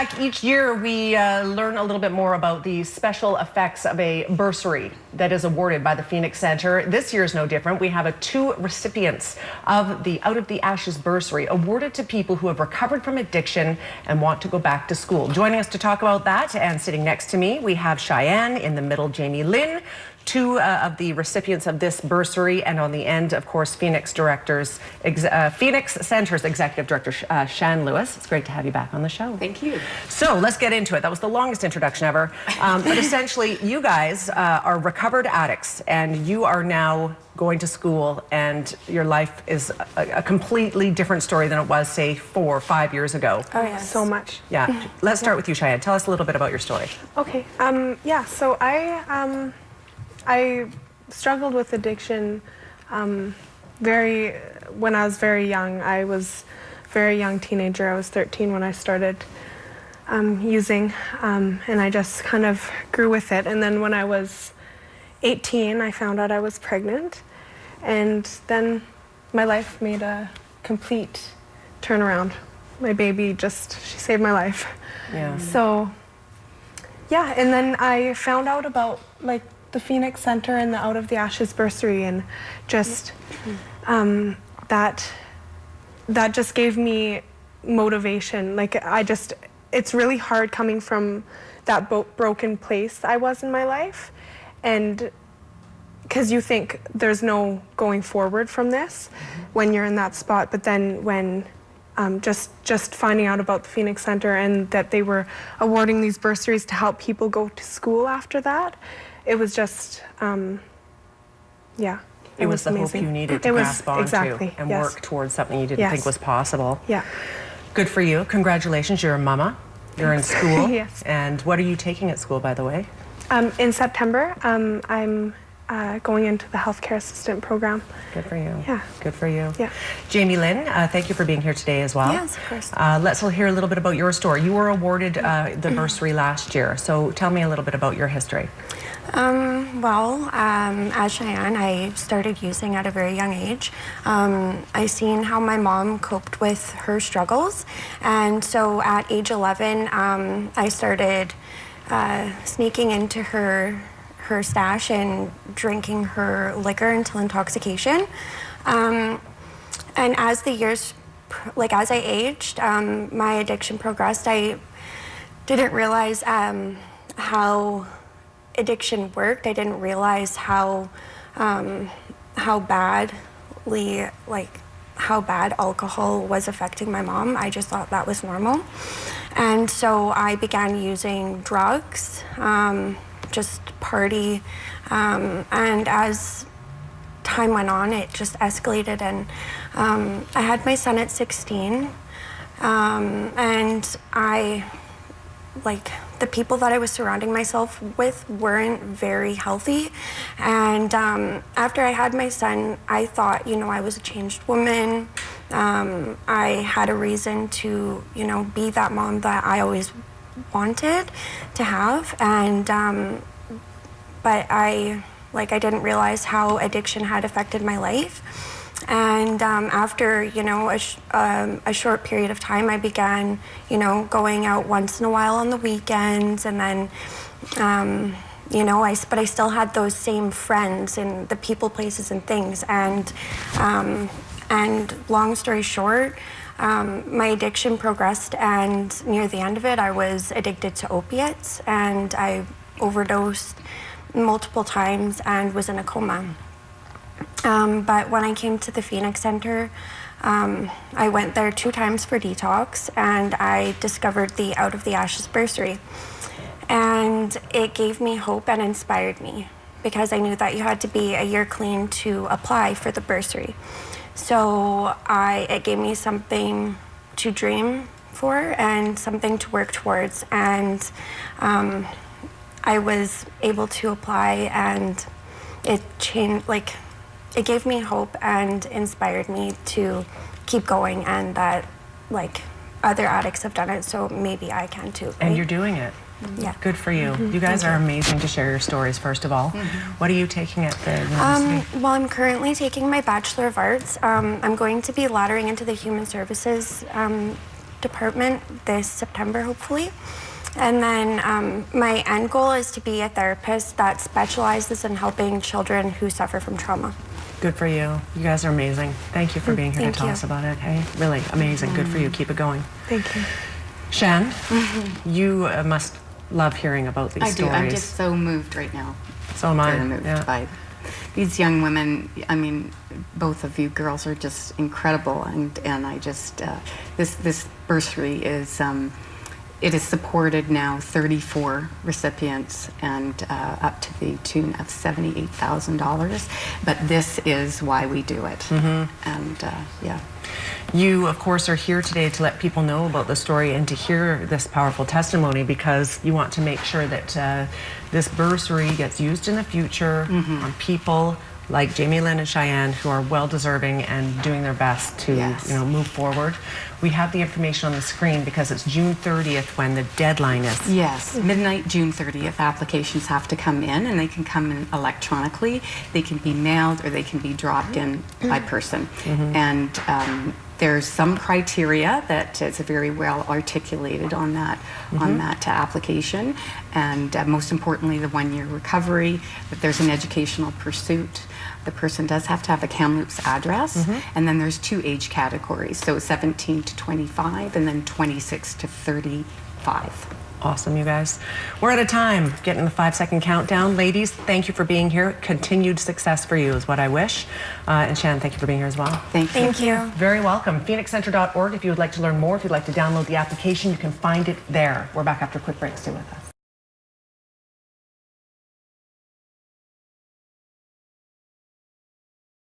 back. Each year we learn a little bit more about the special effects of a bursary that is awarded by the Phoenix Center. This year is no different. We have two recipients of the Out of the Ashes Bursary awarded to people who have recovered from addiction and want to go back to school. Joining us to talk about that, and sitting next to me, we have Cheyenne, in the middle Jamie Lynn, two of the recipients of this bursary, and on the end, of course, Phoenix Center's Executive Director, Shan Lewis. It's great to have you back on the show. Thank you. So let's get into it. That was the longest introduction ever. But essentially, you guys are recovered addicts, and you are now going to school, and your life is a completely different story than it was, say, 4 or 5 years ago. Oh, yeah, so much. Yeah. Let's start with you, Cheyenne. Tell us a little bit about your story. Okay. Yeah, so I struggled with addiction when I was very young. I was a very young teenager. I was 13 when I started using, and I just kind of grew with it. And then when I was 18, I found out I was pregnant, and then my life made a complete turnaround. My baby she saved my life. Yeah. So, yeah, and then I found out about the Phoenix Center and the Out of the Ashes Bursary, and just that just gave me motivation. It's really hard coming from that broken place I was in my life, and because you think there's no going forward from this when you're in that spot, but then when just finding out about the Phoenix Center and that they were awarding these bursaries to help people go to school after that, it was just, yeah. It was the amazing. hope you needed to grasp onto and yes. work towards something you didn't think was possible. Yeah. Good for you. Congratulations. You're a mama. You're in school. Yes. And what are you taking at school, by the way? In September, I'm going into the healthcare assistant program. Good for you. Yeah. Good for you. Yeah. Jamie Lynn, thank you for being here today as well. Yes, of course. Let's hear a little bit about your story. You were awarded the bursary last year, so tell me a little bit about your history. As Cheyenne, I started using at a very young age. I seen how my mom coped with her struggles, and so at age 11, I started sneaking into her stash and drinking her liquor until intoxication. And as the years, as I aged, my addiction progressed. I didn't realize how addiction worked. I didn't realize how bad alcohol was affecting my mom. I just thought that was normal. And so I began using drugs, just party, and as time went on, it just escalated, and I had my son at 16, and the people that I was surrounding myself with weren't very healthy, and after I had my son, I thought, I was a changed woman. I had a reason to, be that mom that I always wanted to have, and but I didn't realize how addiction had affected my life. And after a short period of time, I began going out once in a while on the weekends, and then but I still had those same friends in the people, places, and things, and long story short, my addiction progressed, and near the end of it, I was addicted to opiates, and I overdosed multiple times and was in a coma. But when I came to the Phoenix Center, I went there 2 times for detox, and I discovered the Out of the Ashes Bursary. And it gave me hope and inspired me, because I knew that you had to be a year clean to apply for the bursary. So it gave me something to dream for and something to work towards, and I was able to apply, and it changed, it gave me hope and inspired me to keep going, and that other addicts have done it, so maybe I can too. Right? And you're doing it. Yeah. Good for you. You guys are amazing to share your stories, first of all. What are you taking at the university? Well, I'm currently taking my Bachelor of Arts. I'm going to be laddering into the Human Services department this September, hopefully. And then my end goal is to be a therapist that specializes in helping children who suffer from trauma. Good for you. You guys are amazing. Thank you for being here Thank to tell you. us about it. Hey, really amazing. Good for you. Keep it going. Thank you. Shan, you must love hearing about these I do. stories. I'm just so moved right now. So am I. Very moved Yeah. by these young women. I mean, both of you girls are just incredible, and I just this bursary is. It has supported now 34 recipients and up to the tune of $78,000. But this is why we do it. And yeah. You, of course, are here today to let people know about the story and to hear this powerful testimony because you want to make sure that this bursary gets used in the future on people like Jamie Lynn and Cheyenne who are well deserving and doing their best to Yes. move forward. We have the information on the screen because it's June 30th when the deadline is. Yes, midnight, June 30th, applications have to come in, and they can come in electronically. They can be mailed or they can be dropped in by person. And there's some criteria that is very well articulated on that application, and most importantly, the 1-year recovery. That there's an educational pursuit. The person does have to have a Kamloops address, and then there's 2 age categories, so 17 to 25, and then 26 to 35. Awesome, you guys. We're out of time. Getting the 5-second countdown. Ladies, thank you for being here. Continued success for you is what I wish. And Shannon, thank you for being here as well. Thank you. Thank you. Very welcome. PhoenixCenter.org. If you would like to learn more, if you'd like to download the application, you can find it there. We're back after a quick break. Stay with us.